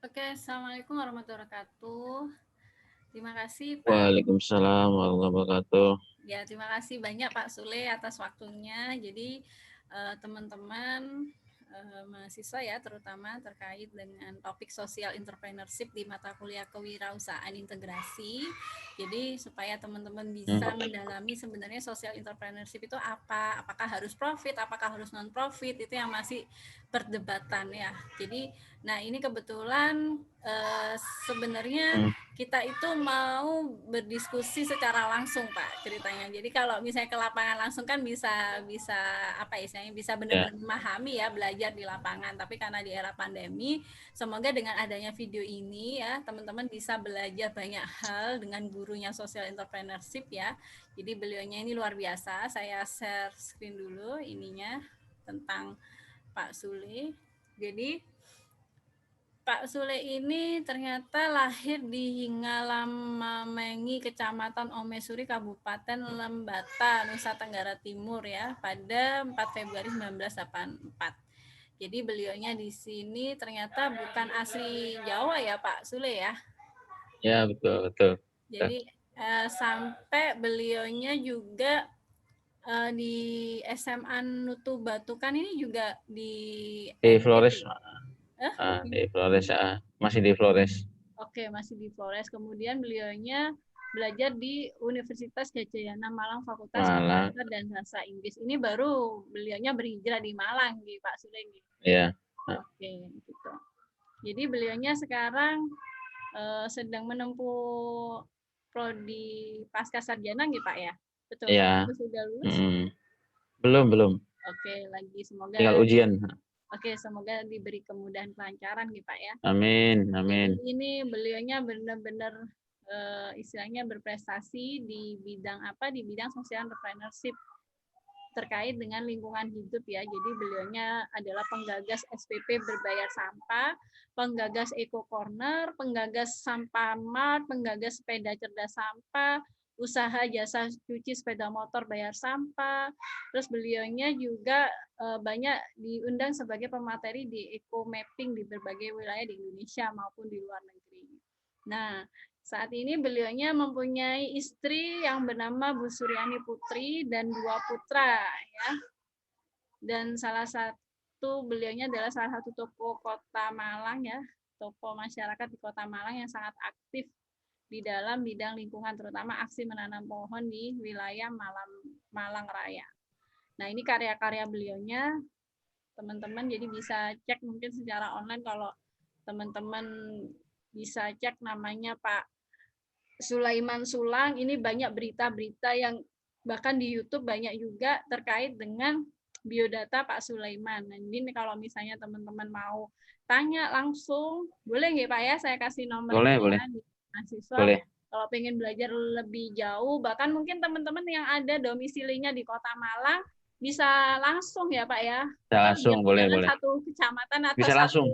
Oke, Assalamualaikum warahmatullahi wabarakatuh. Terima kasih Pak. Waalaikumsalam warahmatullahi wabarakatuh. Ya, terima kasih banyak Pak Sule atas waktunya. Jadi teman-teman mahasiswa ya, terutama terkait dengan topik social entrepreneurship di mata kuliah kewirausahaan integrasi. Jadi supaya teman-teman bisa mendalami sebenarnya social entrepreneurship itu apa, apakah harus profit, apakah harus non profit, itu yang masih perdebatan ya. Jadi, nah ini kebetulan sebenarnya kita itu mau berdiskusi secara langsung Pak ceritanya. Jadi kalau misalnya ke lapangan langsung kan bisa apa istilahnya bisa benar-benar memahami ya, belajar di lapangan. Tapi karena di era pandemi, semoga dengan adanya video ini ya teman-teman bisa belajar banyak hal dengan gurunya social entrepreneurship ya. Jadi beliaunya ini luar biasa. Saya share screen dulu ininya tentang Pak Sule. Jadi Pak Sule ini ternyata lahir di Hingalamamengi, Kecamatan Omesuri, Kabupaten Lembata, Nusa Tenggara Timur ya, pada 4 Februari 1984. Jadi beliaunya di sini ternyata bukan asli Jawa ya Pak Sule ya? Ya, betul. Jadi sampai beliaunya juga di SMA Nutu Batu kan ini juga di Flores, NTT. di Flores, masih di Flores. Oke, masih di Flores. Kemudian beliaunya belajar di Universitas Gajayana Malang, Fakultas Malang, Bahasa dan Bahasa Inggris. Ini baru beliaunya berhijrah di Malang, gitu, Pak Sule. ya. Oke, gitu. Jadi beliaunya sekarang sedang menempuh prodi pasca sarjana, gitu Pak ya? Betul. Ya. Sudah lulus? Belum. Oke, lagi semoga. Tinggal ujian. Oke, semoga diberi kemudahan kelancaran, gitu Pak ya. Amin. Jadi ini beliaunya benar-benar istilahnya berprestasi di bidang apa? Di bidang social entrepreneurship terkait dengan lingkungan hidup ya. Jadi beliaunya adalah penggagas SPP berbayar sampah, penggagas Eco Corner, penggagas Sampah Mart, penggagas sepeda cerdas sampah, usaha jasa cuci sepeda motor bayar sampah. Terus beliaunya juga banyak diundang sebagai pemateri di eco mapping di berbagai wilayah di Indonesia maupun di luar negeri. Nah, saat ini beliaunya mempunyai istri yang bernama Bu Suryani Putri dan 2 putra ya. Dan salah satu beliaunya adalah salah satu tokoh Kota Malang ya, tokoh masyarakat di Kota Malang yang sangat aktif di dalam bidang lingkungan, terutama aksi menanam pohon di wilayah Malang Raya. Nah, ini karya-karya beliaunya, teman-teman jadi bisa cek mungkin secara online kalau teman-teman bisa cek namanya Pak Sulaiman Sulang. Ini banyak berita-berita yang bahkan di YouTube banyak juga terkait dengan biodata Pak Sulaiman. Nah, ini kalau misalnya teman-teman mau tanya langsung, boleh nggak Pak ya? Saya kasih nomornya Boleh. di mahasiswa. Boleh. Kalau pengen belajar lebih jauh, bahkan mungkin teman-teman yang ada domisilinya di Kota Malang bisa langsung ya Pak ya? Bisa Atau langsung, boleh. jangan satu kecamatan atau Bisa langsung.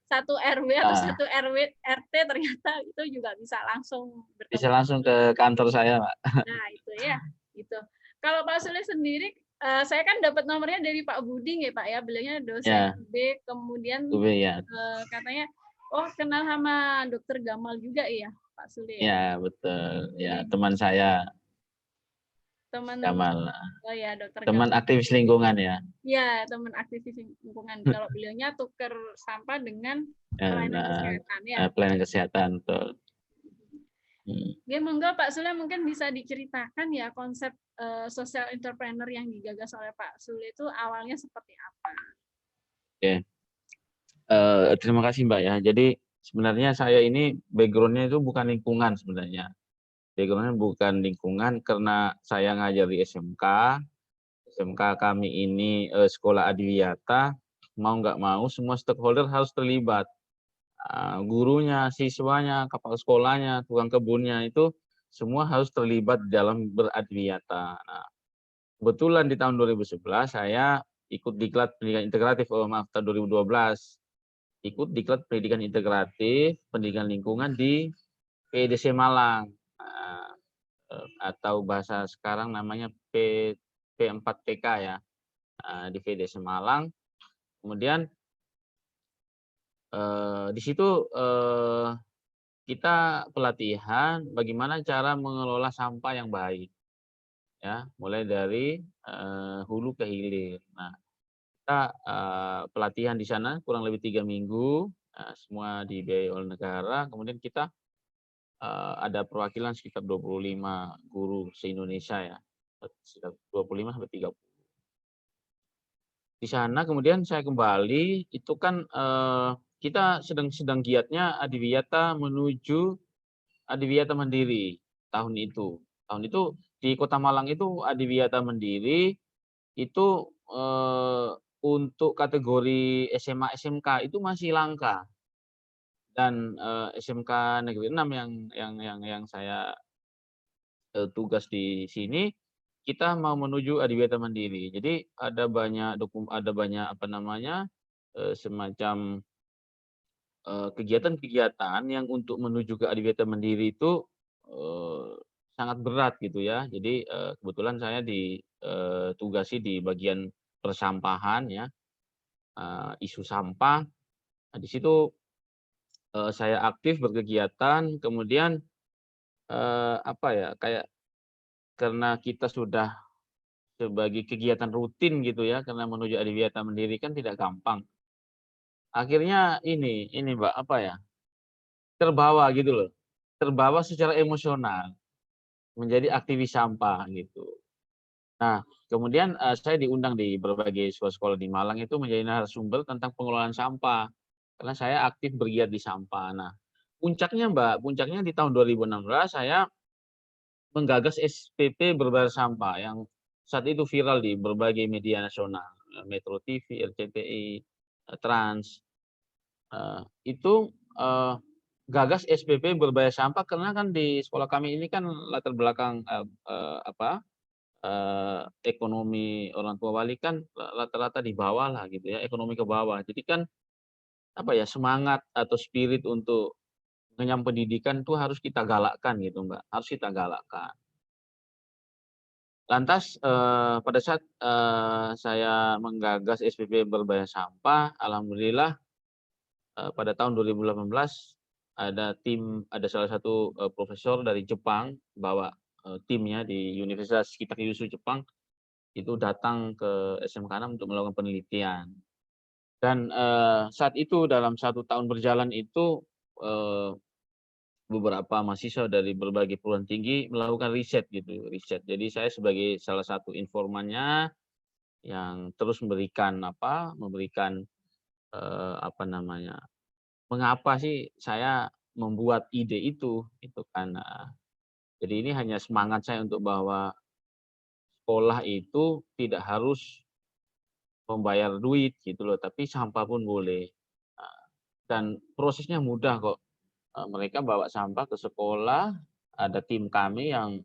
satu RW atau satu RT, ternyata itu juga bisa langsung bertemu. Bisa langsung ke kantor saya, Pak. Nah, itu ya. Gitu. Kalau Pak Sule sendiri, saya kan dapat nomornya dari Pak Budi ya Pak ya, beliaunya dosen B, kemudian ya. Katanya, oh kenal sama Dokter Gamal juga ya Pak Sule ya? Ya, betul. Ya, teman saya. Teman Gamal. Oh ya, Dokter Teman Gamal. aktivis lingkungan ya. Ya, teman aktivis lingkungan. Kalau beliaunya tuker sampah dengan pelayanan kesehatan ya. Pelayanan kesehatan, betul. Ya, monggo Pak Sule mungkin bisa diceritakan ya konsep social entrepreneur yang digagas oleh Pak Sule itu awalnya seperti apa? Oke. Terima kasih Mbak ya. Jadi sebenarnya saya ini background-nya itu bukan lingkungan sebenarnya. Background-nya bukan lingkungan karena saya ngajar di SMK. SMK kami ini sekolah adiwiyata, mau nggak mau semua stakeholder harus terlibat. Gurunya, siswanya, kepala sekolahnya, tukang kebunnya itu semua harus terlibat dalam beradwiyata. Nah, kebetulan di tahun 2011 saya ikut diklat pendidikan integratif, tahun 2012 ikut diklat pendidikan integratif, pendidikan lingkungan di PDC Malang, atau bahasa sekarang namanya P4PK ya, di PDC Malang. Kemudian di situ kita pelatihan bagaimana cara mengelola sampah yang baik, ya, mulai dari hulu ke hilir. Nah, kita pelatihan di sana kurang lebih 3 minggu, semua dibiayai oleh negara. Kemudian kita ada perwakilan sekitar 25 guru se-Indonesia ya, sekitar 25 sampai 30. Di sana kemudian saya kembali, itu kan kita sedang giatnya adiwiyata menuju adiwiyata mandiri tahun itu. Tahun itu di Kota Malang itu adiwiyata mandiri itu untuk kategori SMA, SMK itu masih langka. Dan SMK Negeri 6 yang saya tugas di sini, kita mau menuju adiwiyata mandiri. Jadi ada banyak apa namanya, semacam kegiatan-kegiatan yang untuk menuju ke adiwiyata mandiri itu sangat berat gitu ya. Jadi kebetulan saya ditugasi di bagian persampahan ya, isu sampah. Nah, di situ saya aktif berkegiatan, kemudian apa ya, kayak karena kita sudah sebagai kegiatan rutin gitu ya, karena menuju adiwiyata mandiri kan tidak gampang. Akhirnya ini Mbak, apa ya, terbawa gitu loh, terbawa secara emosional menjadi aktivis sampah gitu. Nah, kemudian saya diundang di berbagai sekolah-sekolah di Malang itu menjadi narasumber tentang pengelolaan sampah, karena saya aktif bergiat di sampah. Nah, puncaknya Mbak, puncaknya di tahun 2016 saya menggagas SPP berbayar sampah yang saat itu viral di berbagai media nasional, Metro TV, RCTI, Trans. Itu gagas SPP berbayar sampah karena kan di sekolah kami ini kan latar belakang apa, ekonomi orang tua wali kan rata-rata di bawah lah gitu ya, ekonomi ke bawah. Jadi kan apa ya, semangat atau spirit untuk mengenyam pendidikan itu harus kita galakkan gitu Mbak, harus kita galakkan. Lantas pada saat saya menggagas SPP berbayar sampah, alhamdulillah pada tahun 2018 ada salah satu profesor dari Jepang bawa timnya di Universitas Kitakyushu Jepang, itu datang ke SMK 6 untuk melakukan penelitian. Dan saat itu dalam 1 tahun berjalan itu beberapa mahasiswa dari berbagai perguruan tinggi melakukan riset gitu, riset. Jadi saya sebagai salah satu informannya yang terus memberikan apa namanya, mengapa sih saya membuat ide itu kan. Jadi ini hanya semangat saya untuk bahwa sekolah itu tidak harus membayar duit gitu loh, tapi sampah pun boleh. Dan prosesnya mudah kok. Mereka bawa sampah ke sekolah, ada tim kami yang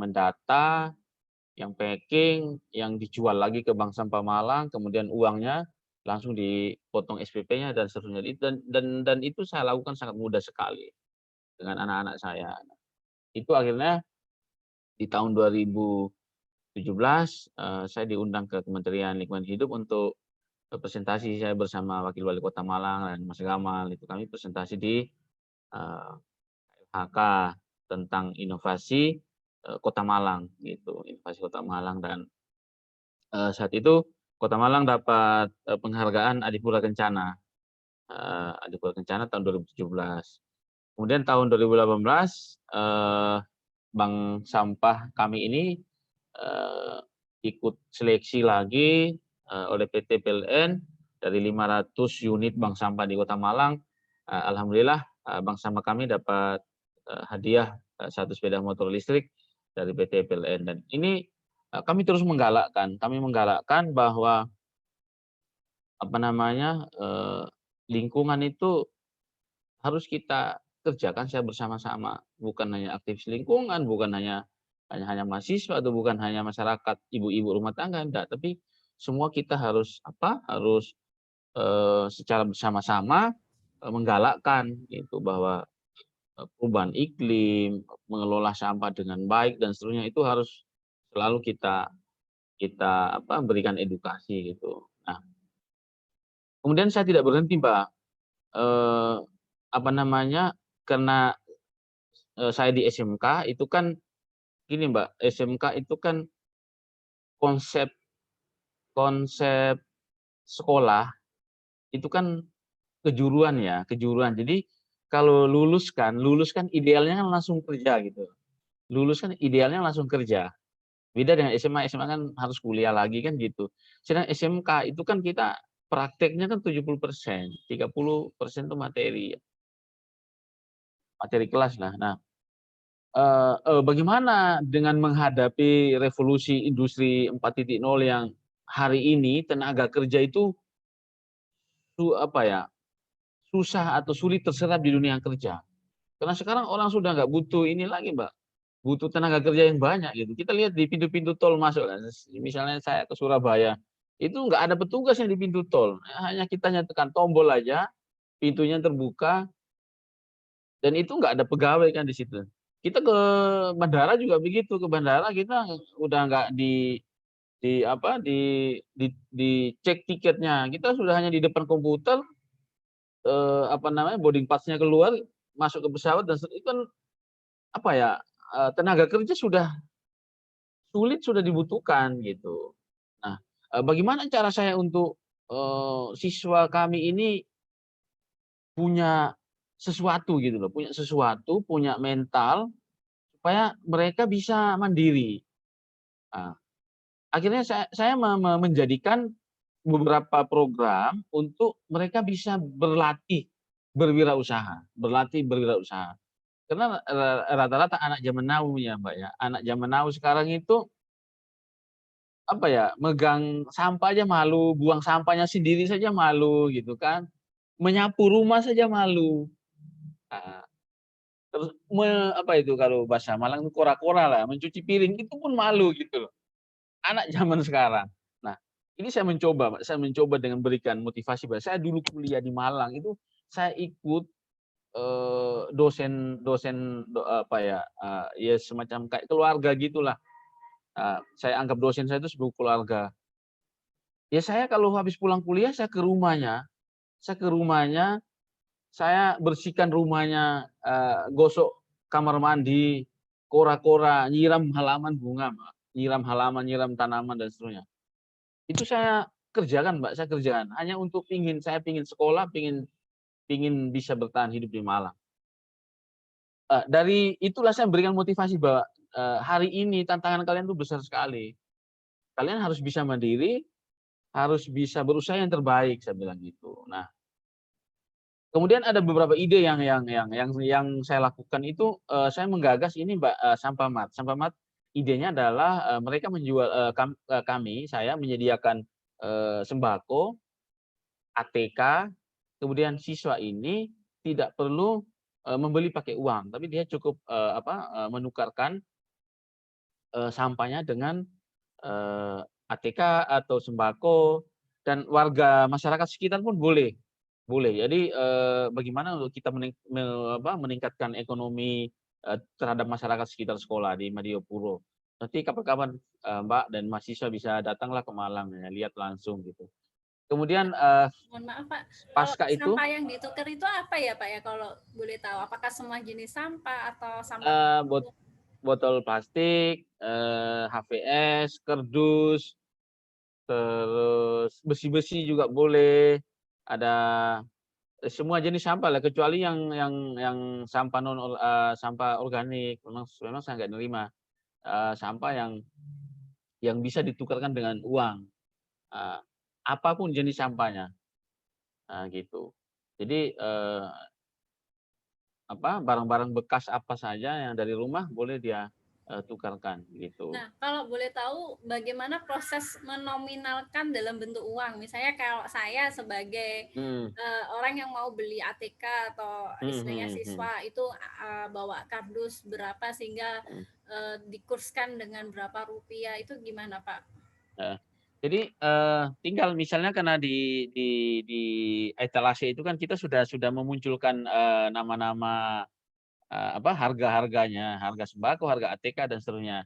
mendata, yang packing, yang dijual lagi ke Bank Sampah Malang, kemudian uangnya langsung dipotong SPP-nya dan seterusnya. Dan itu saya lakukan sangat mudah sekali dengan anak-anak saya. Itu akhirnya di tahun 2017 saya diundang ke Kementerian Lingkungan Hidup untuk presentasi. Saya bersama Wakil Wali Kota Malang dan Mas Gamal, itu kami presentasi di LHK tentang inovasi Kota Malang gitu, inovasi Kota Malang. Dan saat itu Kota Malang dapat penghargaan Adipura Kencana, Adipura Kencana tahun 2017. Kemudian tahun 2018 bank sampah kami ini ikut seleksi lagi oleh PT PLN dari 500 unit bank sampah di Kota Malang. Alhamdulillah bank sampah kami dapat hadiah 1 sepeda motor listrik dari PT PLN. Dan ini kami terus menggalakkan bahwa apa namanya, lingkungan itu harus kita kerjakan secara bersama-sama, bukan hanya aktivis lingkungan, bukan hanya mahasiswa atau bukan hanya masyarakat, ibu-ibu rumah tangga, enggak, tapi semua kita harus secara bersama-sama menggalakkan gitu bahwa perubahan iklim, mengelola sampah dengan baik dan seterusnya itu harus selalu kita berikan edukasi gitu. Nah, kemudian saya tidak berhenti Mbak. eh, apa namanya, karena saya di SMK itu kan gini Mbak, SMK itu kan konsep konsep sekolah itu kan kejuruan ya, kejuruan. Jadi kalau lulus kan idealnya kan langsung kerja gitu. Lulus kan idealnya langsung kerja. Beda dengan SMA, SMA kan harus kuliah lagi kan gitu. Sedangkan SMK itu kan kita prakteknya kan 70%, 30% itu materi, materi kelas lah. Nah, bagaimana dengan menghadapi revolusi industri 4.0 yang hari ini tenaga kerja itu apa ya, susah atau sulit terserap di dunia kerja. Karena sekarang orang sudah nggak butuh ini lagi, Mbak, butuh tenaga kerja yang banyak gitu. Kita lihat di pintu-pintu tol masuk, misalnya saya ke Surabaya, itu nggak ada petugas yang di pintu tol, hanya kita tekan tombol aja, pintunya terbuka, dan itu nggak ada pegawai kan di situ. Kita ke bandara juga begitu, ke bandara kita udah nggak apa, dicek tiketnya, kita sudah hanya di depan komputer, apa namanya, boarding pass-nya keluar, masuk ke pesawat dan itu kan apa ya, tenaga kerja sudah sulit, sudah dibutuhkan gitu. Nah, bagaimana cara saya untuk, siswa kami ini punya sesuatu gitu loh, punya sesuatu, punya mental supaya mereka bisa mandiri. Nah, akhirnya saya menjadikan beberapa program untuk mereka bisa berlatih berwirausaha. Karena rata-rata anak zaman now ya, Mbak, ya, anak zaman now sekarang itu apa ya, megang sampah aja malu, buang sampahnya sendiri saja malu gitu kan, menyapu rumah saja malu. Nah, terus apa itu kalau bahasa Malang itu kora-kora lah, mencuci piring itu pun malu gitu loh, anak zaman sekarang. Nah, ini saya mencoba, Mbak, saya mencoba dengan berikan motivasi, Mbak. Saya dulu kuliah di Malang itu saya ikut, dosen dosen apa ya, ya semacam kayak keluarga gitulah, saya anggap dosen saya itu sebagai keluarga. Ya saya kalau habis pulang kuliah saya ke rumahnya, saya bersihkan rumahnya, gosok kamar mandi, kora-kora, nyiram halaman bunga, Mbak, nyiram halaman, nyiram tanaman dan seterusnya. Itu saya kerjakan, Mbak, saya kerjakan hanya untuk saya pingin sekolah, pingin pingin bisa bertahan hidup di Malang. Dari itulah saya memberikan motivasi bahwa, hari ini tantangan kalian itu besar sekali. Kalian harus bisa mandiri, harus bisa berusaha yang terbaik, saya bilang gitu. Nah, kemudian ada beberapa ide yang saya lakukan itu, saya menggagas ini, Mbak, sampah mat. Sampah mat idenya adalah, mereka menjual, kami, saya menyediakan, sembako, ATK, kemudian siswa ini tidak perlu, membeli pakai uang, tapi dia cukup, menukarkan, sampahnya dengan, ATK atau sembako dan warga masyarakat sekitar pun boleh. Boleh. Jadi, bagaimana untuk kita meningkatkan ekonomi, terhadap masyarakat sekitar sekolah di Madiopuro. Nanti kapan-kapan, Mbak dan mahasiswa bisa datanglah ke Malang ya, lihat langsung gitu. Kemudian, Mohon maaf Pak, kalau pasca itu, sampah yang ditukar itu apa ya Pak ya kalau boleh tahu? Apakah semua jenis sampah atau sampah eee, bot tertentu? botol plastik, HVS, kardus, terus besi-besi juga boleh, ada semua jenis sampah lah kecuali yang sampah sampah organik, memang saya nggak nerima, sampah yang bisa ditukarkan dengan uang, eee, apa jenis sampahnya, gitu. Jadi, barang-barang bekas apa saja yang dari rumah boleh dia, tukarkan gitu. Nah, kalau boleh tahu bagaimana proses menominalkan dalam bentuk uang? Misalnya kalau saya sebagai Mhm, orang yang mau beli ATK atau mhm istilahnya mhm mhm, siswa itu bawa kardus berapa sehingga mhm, dikurskan dengan berapa rupiah itu gimana Pak? heeh. Jadi, tinggal misalnya karena di etalase itu kan kita sudah memunculkan, nama-nama, harga-harganya, harga sembako, harga ATK dan seterusnya.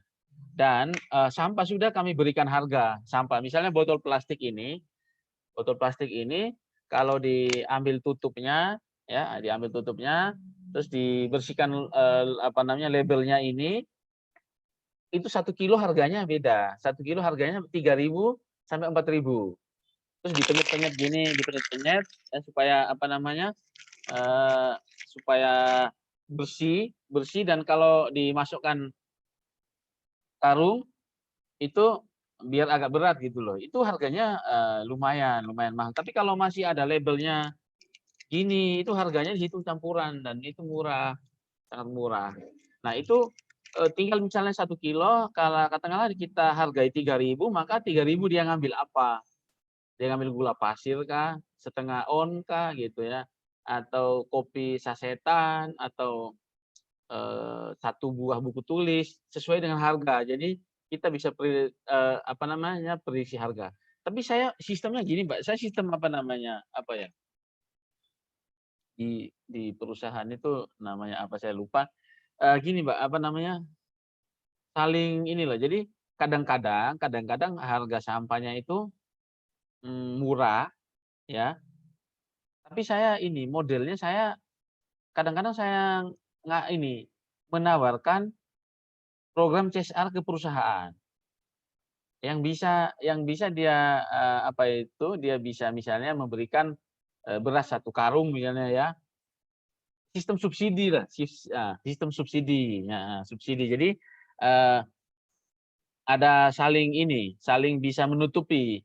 Dan, sampah sudah kami berikan harga, sampah. Misalnya botol plastik ini kalau diambil tutupnya, ya, diambil tutupnya, terus dibersihkan apa namanya labelnya ini, itu 1 kilo harganya beda. 1 kilo harganya 3.000 sampai 4.000. Terus dipenyet-penyet gini, dipenyet-penyet ya, supaya apa namanya? Supaya bersih, bersih, dan kalau dimasukkan karung itu biar agak berat gitu loh. Itu harganya lumayan mahal. Tapi kalau masih ada labelnya gini, itu harganya di situ campuran dan itu murah, sangat murah. Nah, itu tinggal misalnya 1 kilo, kalau katakanlah kita hargai 3.000, maka 3.000 dia ngambil apa? Dia ngambil gula pasir kah, setengah on kah gitu ya, atau kopi sasetan, atau 1 buah buku tulis sesuai dengan harga. Jadi kita bisa apa namanya, prediksi harga. Tapi saya sistemnya gini, Mbak, saya sistem apa namanya, apa ya, di perusahaan itu namanya apa saya lupa. Gini, Mbak, apa namanya, saling inilah. Jadi kadang-kadang harga sampahnya itu murah ya, tapi saya ini modelnya saya kadang-kadang saya nggak ini, menawarkan program CSR ke perusahaan. Yang bisa dia, apa itu, dia bisa misalnya memberikan, beras 1 karung misalnya ya, sistem subsidi lah, sistem subsidi, heeh, subsidi. Jadi, eee, ada saling ini, saling bisa menutupi.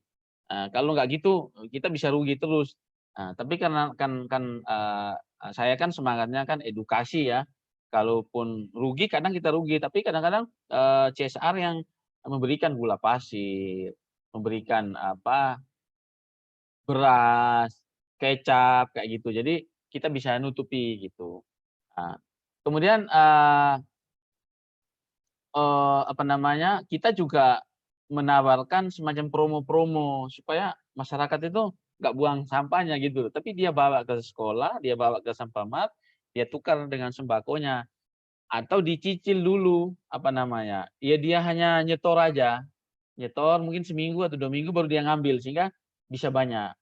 Kalau nggak gitu, kita bisa rugi terus. Tapi karena saya kan semangatnya kan edukasi ya, kalaupun rugi kadang kita rugi, tapi kadang-kadang, CSR yang memberikan gula pasir, memberikan apa, beras, kecap, kayak gitu. Jadi kita bisa nutupi gitu. Nah, kemudian, apa namanya, kita juga menawarkan semacam promo-promo supaya masyarakat itu nggak buang sampahnya gitu, tapi dia bawa ke sekolah, dia bawa ke Sampamart, dia tukar dengan sembakonya, atau dicicil dulu, apa namanya, ya dia hanya nyetor aja, nyetor mungkin seminggu atau 2 minggu baru dia ngambil, sehingga bisa banyak.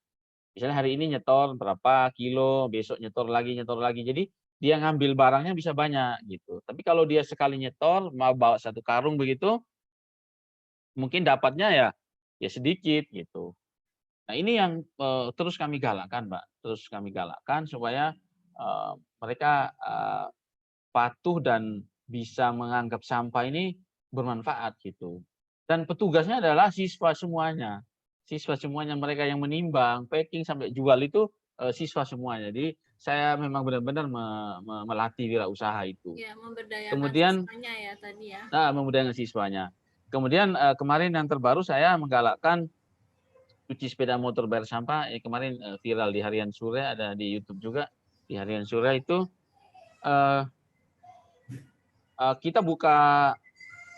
Misalnya hari ini nyetor berapa kilo, besok nyetor lagi. Jadi dia ngambil barangnya bisa banyak gitu. Tapi kalau dia sekali nyetor mau bawa 1 karung begitu, mungkin dapatnya ya sedikit gitu. Nah, ini yang terus kami galakkan, Mbak. Terus kami galakkan supaya mereka patuh dan bisa menganggap sampah ini bermanfaat gitu. Dan petugasnya adalah siswa semuanya. Siswa semuanya, mereka yang menimbang, packing sampai jual itu siswa semuanya. Jadi saya memang benar-benar melatih wirausaha itu. Ya, memberdayakan Kemudian siswanya ya tadi ya. memudahkan siswanya. Kemudian kemarin yang terbaru saya menggalakkan cuci sepeda motor bayar sampah. Kemarin viral di Harian Sore, ada di YouTube juga. Di Harian Sore itu kita buka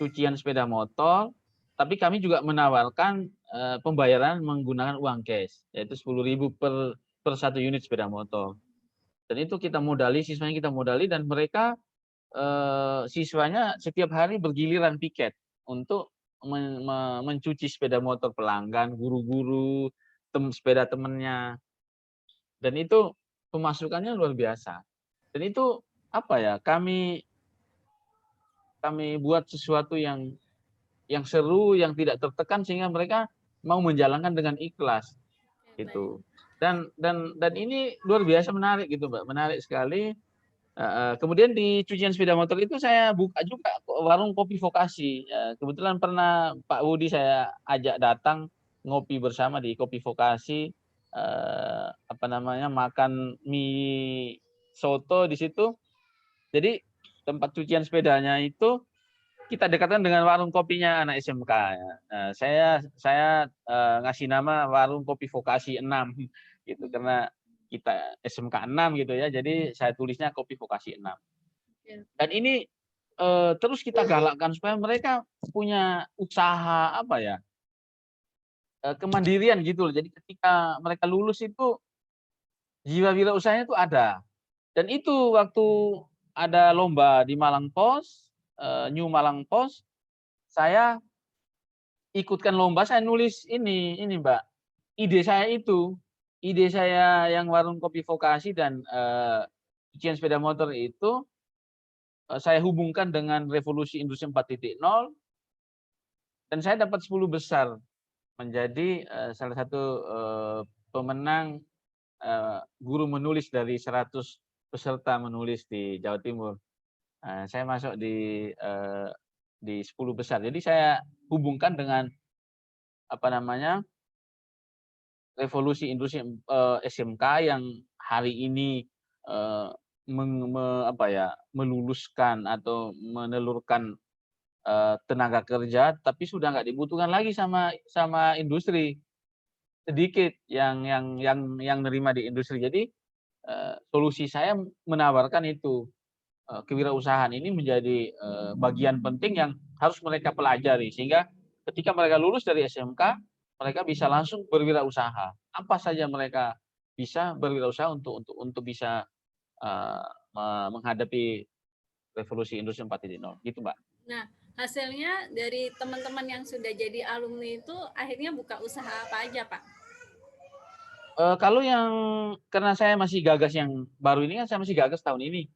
cucian sepeda motor, tapi kami juga menawarkan pembayaran menggunakan uang cash, yaitu 10.000 per 1 unit sepeda motor. Dan itu kita modali, siswanya kita modali, dan mereka siswanya setiap hari bergiliran piket untuk mencuci sepeda motor pelanggan, guru-guru, sepeda temannya. Dan itu pemasukannya luar biasa. Dan itu apa ya, kami buat sesuatu yang seru, yang tidak tertekan, sehingga mereka mau menjalankan dengan ikhlas Oke, baik. gitu. Dan ini luar biasa menarik gitu, Mbak, menarik sekali. Kemudian di cucian sepeda motor itu saya buka juga warung kopi vokasi. Kebetulan pernah Pak Budi saya ajak datang ngopi bersama di kopi vokasi, apa namanya, makan mie soto di situ. Jadi tempat cucian sepedanya itu kita dekatkan dengan warung kopinya anak SMK ya. Saya ngasih nama warung kopi vokasi 6 gitu, karena kita SMK 6 gitu ya. Jadi saya tulisnya kopi vokasi 6. Oke. Dan ini terus kita galakkan supaya mereka punya usaha apa ya, kemandirian gitu loh. Jadi ketika mereka lulus itu jiwa wirausahanya itu ada. Dan itu waktu ada lomba di Malang Post, New Malang Post, saya ikutkan lomba, saya nulis ini Mbak, ide saya itu. ide saya yang warung kopi vokasi dan cucian sepeda motor itu saya hubungkan dengan revolusi industri 4.0 dan saya dapat 10 besar menjadi salah satu pemenang guru menulis dari 100 peserta menulis di Jawa Timur. Saya masuk di 10 besar. Jadi saya hubungkan dengan apa namanya revolusi industri SMK yang hari ini meluluskan atau menelurkan tenaga kerja, tapi sudah nggak dibutuhkan lagi sama industri. Sedikit yang nerima di industri. Jadi solusi saya menawarkan itu. Kewirausahaan ini menjadi bagian penting yang harus mereka pelajari sehingga ketika mereka lulus dari SMK mereka bisa langsung berwirausaha. Apa saja mereka bisa berwirausaha untuk bisa menghadapi revolusi industri 4.0 gitu, Mbak. Nah, hasilnya dari teman-teman yang sudah jadi alumni itu akhirnya buka usaha apa aja, Pak? Kalau yang karena saya masih gagas yang baru ini kan saya masih gagas tahun ini.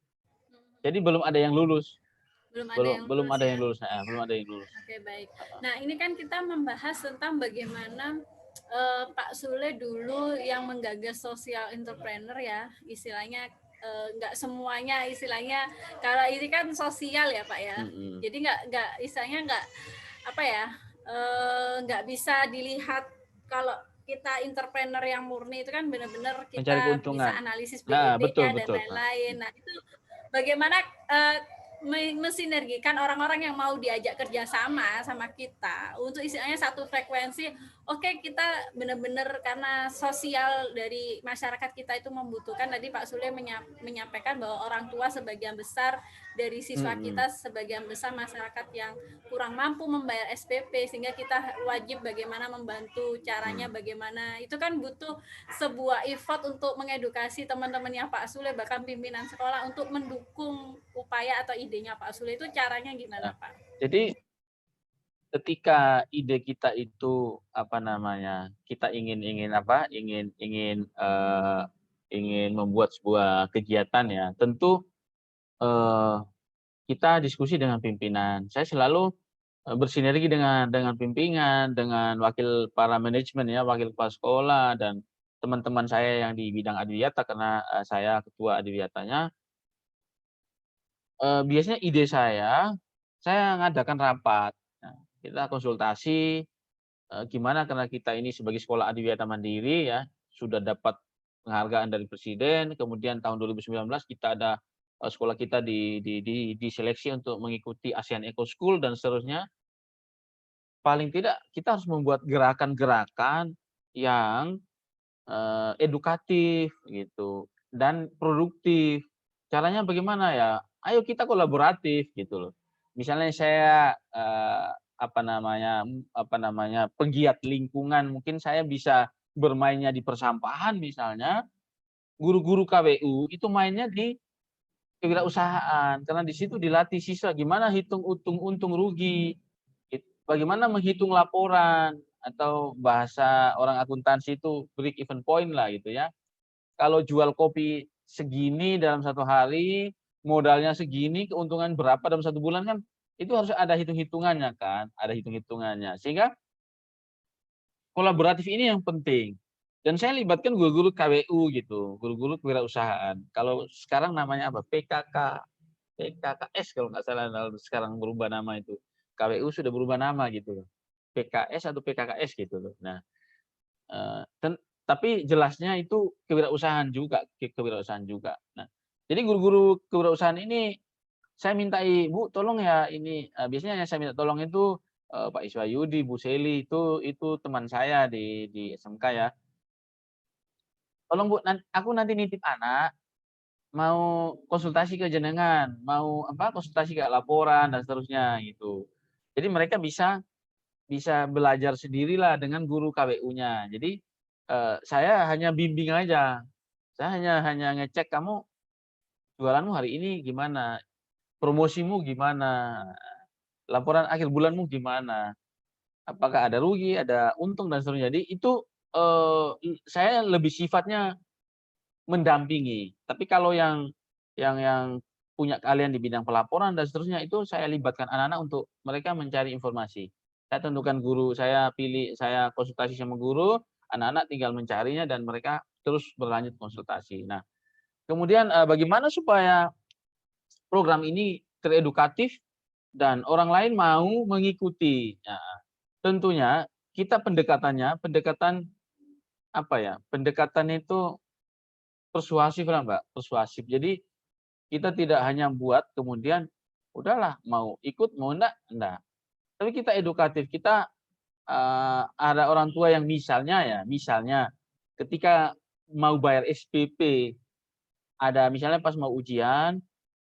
Jadi belum ada yang lulus. Belum ada yang Belum lulus ada ya? yang lulus, belum ada yang lulus. Oke, baik. Nah, ini kan kita membahas tentang bagaimana Pak Sule dulu yang menggagas social entrepreneur ya, istilahnya nggak semuanya istilahnya kalau ini kan sosial ya Pak ya, jadi nggak istilahnya nggak apa ya nggak bisa dilihat kalau kita entrepreneur yang murni itu kan benar-benar Mencari kita bisa keuntungan. analisis Nah, betul, BED-nya dan betul. lain-lain. Nah itu bagaimana mensinergikan orang-orang yang mau diajak kerjasama sama kita untuk istilahnya satu frekuensi. Oke, kita benar-benar karena sosial dari masyarakat kita itu membutuhkan. Tadi Pak Sule menyampaikan bahwa orang tua sebagian besar dari siswa kita, sebagian besar masyarakat yang kurang mampu membayar SPP, sehingga kita wajib bagaimana membantu, caranya bagaimana. Itu kan butuh sebuah effort untuk mengedukasi teman-temannya Pak Sule, bahkan pimpinan sekolah untuk mendukung upaya atau idenya Pak Sule. Itu caranya gimana, Pak? Jadi ketika ide kita itu kita ingin membuat sebuah kegiatan ya, tentu kita diskusi dengan pimpinan. Saya selalu bersinergi dengan pimpinan, dengan wakil para manajemen ya, wakil kepala sekolah dan teman-teman saya yang di bidang adiwiyata karena saya ketua adiwiyatanya. Biasanya ide saya ngadakan rapat. Nah, kita konsultasi gimana karena kita ini sebagai sekolah adiwiyata mandiri ya, sudah dapat penghargaan dari presiden, kemudian tahun 2019 kita ada sekolah kita diseleksi untuk mengikuti ASEAN Eco School dan seterusnya. Paling tidak kita harus membuat gerakan-gerakan yang edukatif gitu dan produktif. Caranya bagaimana ya? Ayo kita kolaboratif gitu loh. Misalnya saya penggiat lingkungan, mungkin saya bisa bermainnya di persampahan misalnya. Guru-guru KWU itu mainnya di kewirausahaan karena di situ dilatih siswa gimana hitung untung rugi, bagaimana menghitung laporan atau bahasa orang akuntansi itu break even point lah gitu ya. Kalau jual kopi segini dalam satu hari, modalnya segini, keuntungan berapa dalam satu bulan kan itu harus ada hitung-hitungannya kan, ada hitung-hitungannya. Sehingga kolaboratif ini yang penting. Dan saya libatkan guru-guru KWU gitu, guru-guru kewirausahaan. Kalau sekarang namanya apa? PKKS kalau nggak salah sekarang berubah nama itu. KWU sudah berubah nama gitu. PKS atau PKKS gitu loh. Nah, tapi jelasnya itu kewirausahaan juga. Nah, jadi guru-guru kewirausahaan ini saya mintai, Bu, tolong ya ini biasanya yang saya minta tolong itu Pak Iswayudi, Bu Seli itu teman saya di SMK ya. Tolong Bu, aku nanti nitip anak mau konsultasi ke jenengan, mau konsultasi ke laporan dan seterusnya gitu. Jadi mereka bisa belajar sendirilah dengan guru KWU-nya. Jadi saya hanya bimbing aja. Saya hanya ngecek kamu jualanmu hari ini gimana, promosimu gimana, laporan akhir bulanmu gimana, apakah ada rugi, ada untung dan seterusnya. Jadi itu saya lebih sifatnya mendampingi. Tapi kalau yang punya keahlian di bidang pelaporan dan seterusnya, itu saya libatkan anak-anak untuk mereka mencari informasi. Saya tentukan guru, saya pilih, saya konsultasi sama guru, anak-anak tinggal mencarinya dan mereka terus berlanjut konsultasi. Nah, kemudian bagaimana supaya program ini teredukatif dan orang lain mau mengikuti? Nah, tentunya kita pendekatan apa ya? Pendekatan itu persuasif lah, Mbak, persuasif. Jadi kita tidak hanya buat kemudian udahlah mau ikut mau enggak. Tapi kita edukatif, kita ada orang tua yang misalnya ketika mau bayar SPP, ada misalnya pas mau ujian,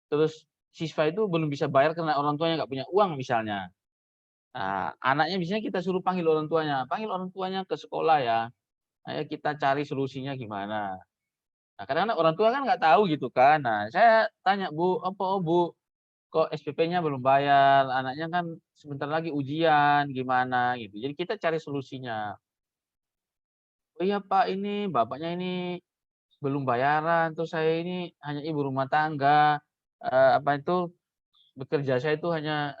terus siswa itu belum bisa bayar karena orang tuanya nggak punya uang misalnya. Nah, anaknya biasanya kita suruh panggil orang tuanya ke sekolah ya. Ayo kita cari solusinya gimana. Nah, kadang-kadang orang tua kan nggak tahu gitu kan. Nah, saya tanya, "Bu, apa oh, Bu, kok SPP-nya belum bayar? Anaknya kan sebentar lagi ujian, gimana?" Gitu. Jadi kita cari solusinya. "Oh iya Pak, ini bapaknya ini belum bayaran, terus saya ini hanya ibu rumah tangga, apa itu, bekerja saya itu hanya,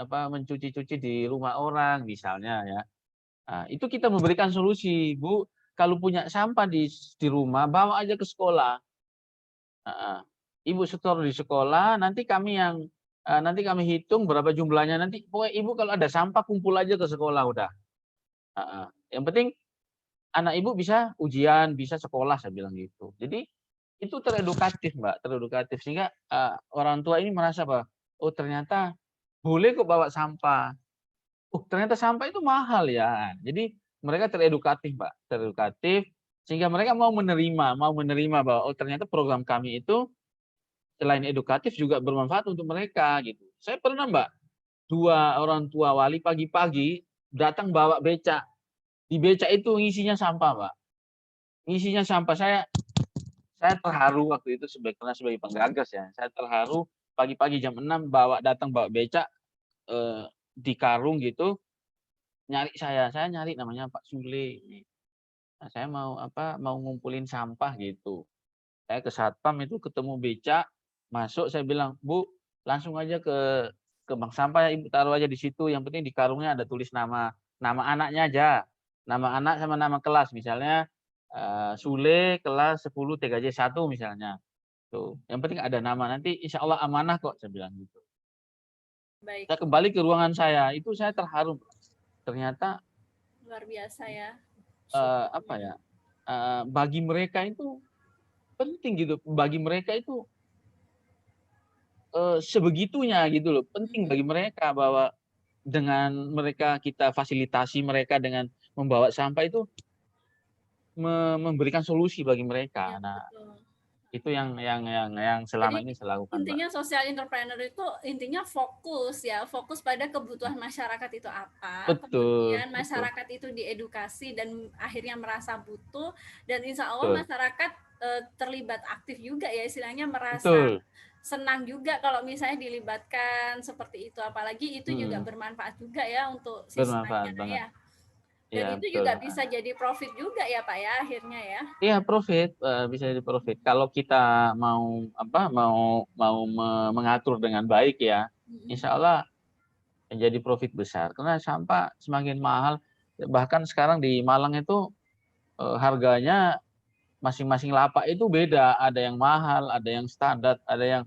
mencuci-cuci di rumah orang," misalnya ya. Nah, itu kita memberikan solusi, "Bu, kalau punya sampah di rumah, bawa aja ke sekolah." Heeh. Ibu setor di sekolah, nanti kami hitung berapa jumlahnya, nanti pokoknya Ibu kalau ada sampah kumpul aja ke sekolah udah. Heeh. Yang penting anak Ibu bisa ujian, bisa sekolah, saya bilang gitu. Jadi itu teredukatif, Mbak, teredukatif sehingga, orang tua ini merasa bahwa, "Oh ternyata boleh kok bawa sampah. Oh ternyata sampah itu mahal ya." Jadi mereka teredukatif, Mbak, teredukatif sehingga mereka mau menerima bahwa, "Oh ternyata program kami itu selain edukatif juga bermanfaat untuk mereka," gitu. Saya pernah, Mbak, 2 orang tua wali pagi-pagi datang bawa becak. Di becak itu ngisinya sampah, Mbak. Ngisinya sampah. Saya terharu waktu itu karena sebagai penggagas ya. Saya terharu pagi-pagi jam 6 datang bawa becak, di karung gitu, nyari saya. Saya nyari namanya Pak Sule ini. Nah, saya mau mau ngumpulin sampah gitu. Saya ke satpam itu ketemu becak, masuk saya bilang, "Bu, langsung aja ke bank sampah ya Ibu, taruh aja di situ, yang penting di karungnya ada tulis nama anaknya aja, nama anak sama nama kelas." Misalnya, Sule kelas 10 TKJ 1 misalnya, tuh. "Yang penting ada nama, nanti insya Allah amanah kok," saya bilang gitu. Baik, Saya kembali ke ruangan saya, itu saya terharu, ternyata, luar biasa ya. apa ya, bagi mereka itu penting gitu, bagi mereka itu sebegitunya gitu loh, penting bagi mereka bahwa dengan kita fasilitasi mereka dengan membawa sampah itu memberikan solusi bagi mereka. Ya, Nah, betul. itu yang selama Jadi ini saya lakukan, Mbak. intinya social entrepreneur itu intinya fokus ya, fokus pada kebutuhan masyarakat itu apa, Betul, kemudian betul, masyarakat itu diedukasi dan akhirnya merasa butuh dan insya Allah betul, masyarakat terlibat aktif juga ya, istilahnya merasa betul, senang juga kalau misalnya dilibatkan seperti itu, apalagi itu juga mhm, bermanfaat juga ya untuk siswanya bermanfaat banget. ya. Dan Iya, itu betul, juga heeh. bisa jadi profit juga ya Pak ya akhirnya ya. Iya profit, bisa jadi profit kalau kita mau mengatur dengan baik ya, Mm-mm. insya Allah menjadi profit besar. Karena sampah semakin mahal, bahkan sekarang di Malang itu, harganya masing-masing lapak itu beda, ada yang mahal, ada yang standar, ada yang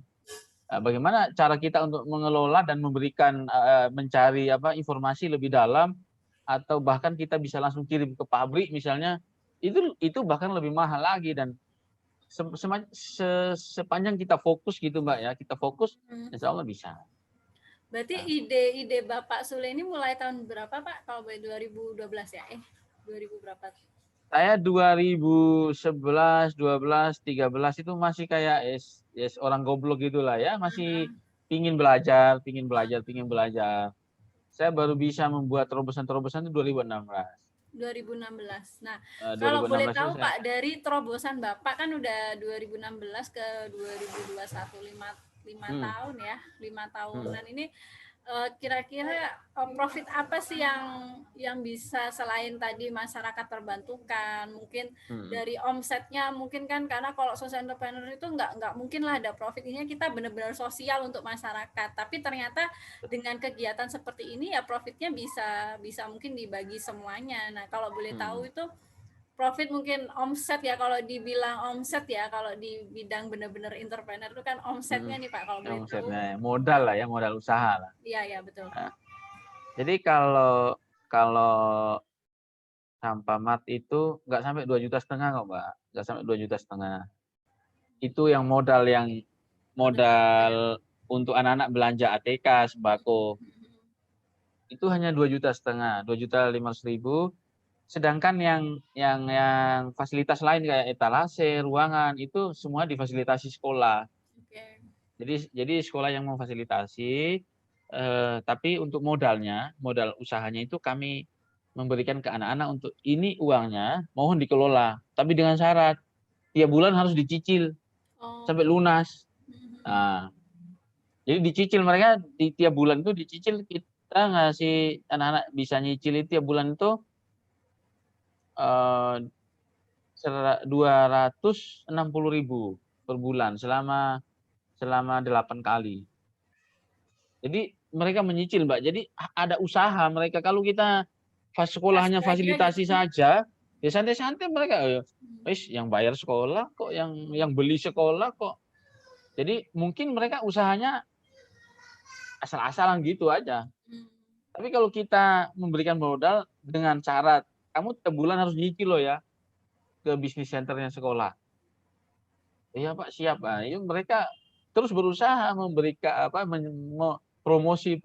bagaimana cara kita untuk mengelola dan memberikan, mencari informasi lebih dalam, atau bahkan kita bisa langsung kirim ke pabrik misalnya, itu bahkan lebih mahal lagi dan sepanjang kita fokus gitu, Mbak, ya, kita fokus, Hmm. insya Allah bisa. Berarti Nah, ide-ide Bapak Sule ini mulai tahun berapa Pak? Kalau boleh 2012 ya? 2000 berapa? saya 2011, 12, 13 itu masih kayak orang goblok gitulah ya, masih pingin belajar pingin belajar pingin belajar. Saya baru bisa membuat terobosan-terobosan itu 2016. 2016. Nah, kalau boleh 2016 itu tahu saya Pak, dari terobosan Bapak kan udah 2016 ke 2021, 5 mhm, tahun ya, 5 mhm, tahunan ini Kira-kira profit apa sih yang bisa selain tadi masyarakat terbantukan, mungkin dari omsetnya, mungkin kan karena kalau social entrepreneur itu nggak mungkin lah ada profit, ini kita benar-benar sosial untuk masyarakat, tapi ternyata dengan kegiatan seperti ini ya profitnya bisa mungkin dibagi semuanya. Nah kalau boleh tahu itu profit mungkin omset ya, kalau dibilang omset ya, kalau di bidang benar-benar entrepreneur itu kan omsetnya nih Pak, kalau boleh tahu. Omsetnya modal lah ya, modal usaha lah. Iya ya betul. Nah, jadi kalau kalau sampah mat itu nggak sampai 2,5 juta kok Mbak, nggak sampai 2,5 juta. Itu yang modal untuk anak-anak belanja ATK, sembako. Itu hanya 2,5 juta, 2,500,000. Sedangkan yang fasilitas lain kayak etalase, ruangan itu semua difasilitasi sekolah. Oke. Jadi sekolah yang memfasilitasi, tapi untuk modal usahanya itu kami memberikan ke anak-anak untuk ini uangnya mohon dikelola, tapi dengan syarat tiap bulan harus dicicil Oh. sampai lunas. Nah, jadi dicicil mereka di tiap bulan itu dicicil, kita ngasih anak-anak bisa nyicil itu tiap bulan itu 260.000 per bulan selama 8 kali. Jadi mereka menyicil Mbak. Jadi ada usaha mereka. Kalau kita sekolahnya fasilitasi saja, ya santai-santai mereka. Wis yang bayar sekolah kok, yang beli sekolah kok. Jadi mungkin mereka usahanya asal-asalan gitu aja. Tapi kalau kita memberikan modal dengan syarat, kamu tiap bulan harus nyicil loh ya ke bisnis centernya sekolah. Iya Pak, siap. Nah, itu mereka terus berusaha memberikan promosi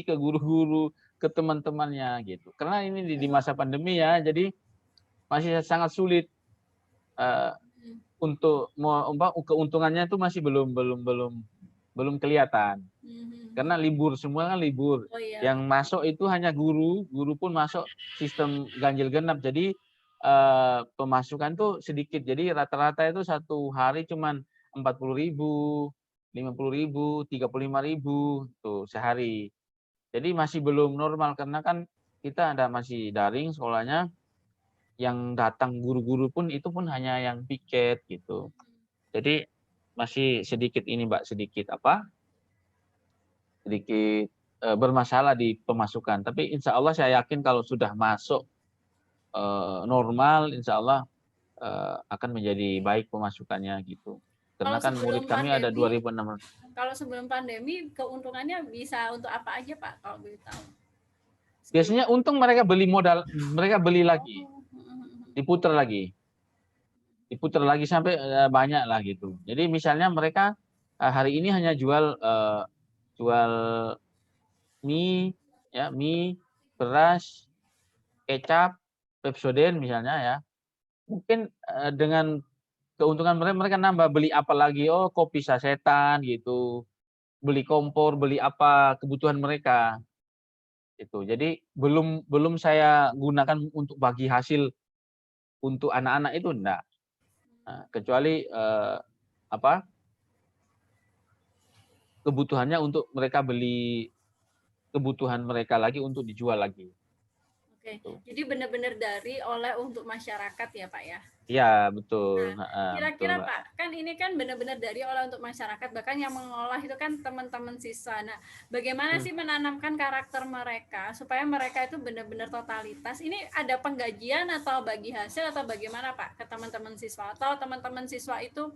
ke guru-guru, ke teman-temannya gitu. Karena ini di masa pandemi ya, jadi masih sangat sulit untuk keuntungannya itu masih belum kelihatan. Karena libur, semua kan libur. Oh, iya. Yang masuk itu hanya guru pun masuk sistem ganjil genap. Jadi pemasukan tuh sedikit. Jadi rata-rata itu satu hari cuman 40.000, 50.000, 35.000 tuh sehari. Jadi masih belum normal karena kan kita masih daring sekolahnya. Yang datang guru-guru pun itu pun hanya yang piket gitu. Jadi masih sedikit ini Mbak, sedikit bermasalah di pemasukan. Tapi insya Allah saya yakin kalau sudah masuk normal, insya Allah akan menjadi baik pemasukannya gitu. Karena Kalau kan murid sebelum kami ada pandemi, 2.600. kalau sebelum pandemi keuntungannya bisa untuk apa aja Pak, kalau boleh tahu? Biasanya untung mereka beli lagi, Oh. diputar lagi sampai banyak lah gitu. Jadi misalnya mereka hari ini hanya jual mie, ya mie, beras, kecap, Pepsodent misalnya ya. Mungkin dengan keuntungan mereka nambah beli apa lagi, oh kopi sasetan gitu, beli kompor, beli apa kebutuhan mereka itu. Jadi belum saya gunakan untuk bagi hasil untuk anak-anak itu enggak. Nah, kecuali kebutuhannya untuk mereka beli kebutuhan mereka lagi untuk dijual lagi. Oke, Gitu. jadi benar-benar dari oleh untuk masyarakat ya Pak ya? Iya betul. Nah, Betul, kira-kira Mbak. Pak, kan ini kan benar-benar dari oleh untuk masyarakat, bahkan yang mengolah itu kan teman-teman siswa. Nah, bagaimana sih menanamkan karakter mereka supaya mereka itu benar-benar totalitas? Ini ada penggajian atau bagi hasil atau bagaimana Pak ke teman-teman siswa? Atau teman-teman siswa itu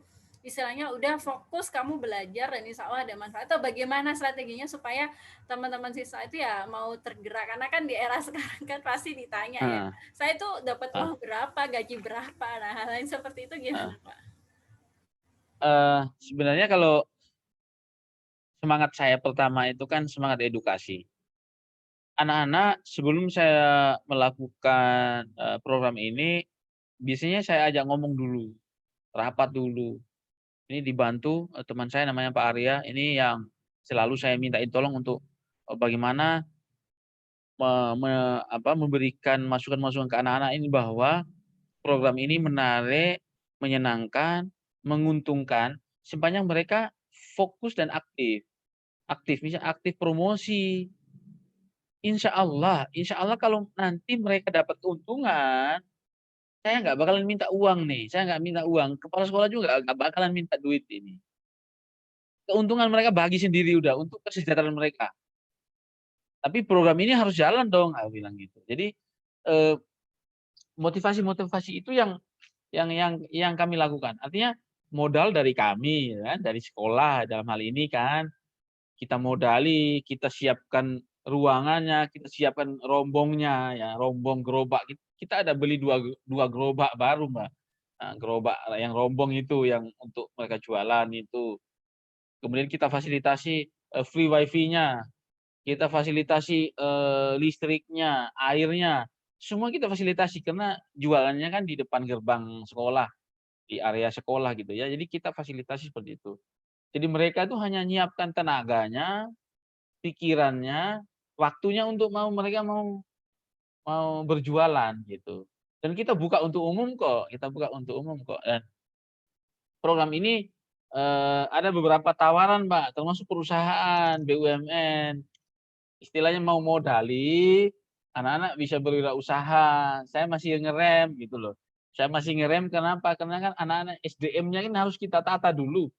istilahnya udah fokus kamu belajar dan insya Allah ada manfaat, atau bagaimana strateginya supaya teman-teman siswa itu ya mau tergerak, karena kan di era sekarang kan pasti ditanya ya, saya tuh dapat uang berapa, gaji berapa, nah hal lain seperti itu gimana Pak? Sebenarnya kalau semangat saya pertama itu kan semangat edukasi. Anak-anak sebelum saya melakukan program ini, biasanya saya ajak ngomong dulu, rapat dulu. Ini dibantu teman saya namanya Pak Arya, ini yang selalu saya mintain tolong untuk bagaimana memberikan masukan-masukan ke anak-anak ini bahwa program ini menarik, menyenangkan, menguntungkan, sepanjang mereka fokus dan aktif. aktif, misalnya aktif promosi. Insya Allah kalau nanti mereka dapat keuntungan, saya nggak bakalan minta uang nih, saya nggak minta uang, kepala sekolah juga nggak bakalan minta duit ini. Keuntungan mereka bagi sendiri udah untuk kesejahteraan mereka. Tapi program ini harus jalan dong, aku bilang gitu. Jadi motivasi-motivasi itu yang kami lakukan. Artinya modal dari kami, ya, dari sekolah dalam hal ini kan kita modali, kita siapkan ruangannya, kita siapkan rombongnya, ya rombong gerobak. Kita ada beli dua gerobak baru, Mbak. Nah, gerobak yang rombong itu yang untuk mereka jualan itu. Kemudian kita fasilitasi free wifi-nya, kita fasilitasi listriknya, airnya, semua kita fasilitasi karena jualannya kan di depan gerbang sekolah, di area sekolah gitu ya. Jadi kita fasilitasi seperti itu. Jadi mereka itu hanya nyiapkan tenaganya, pikirannya, waktunya untuk mereka mau mau berjualan gitu. Dan kita buka untuk umum kok, kita buka untuk umum kok. Dan program ini ada beberapa tawaran, Mbak, termasuk perusahaan, BUMN. Istilahnya mau modali, anak-anak bisa berwirausaha. Saya masih ngerem gitu loh. Saya masih ngerem kenapa? Karena kan anak-anak SDM-nya kan harus kita tata dulu.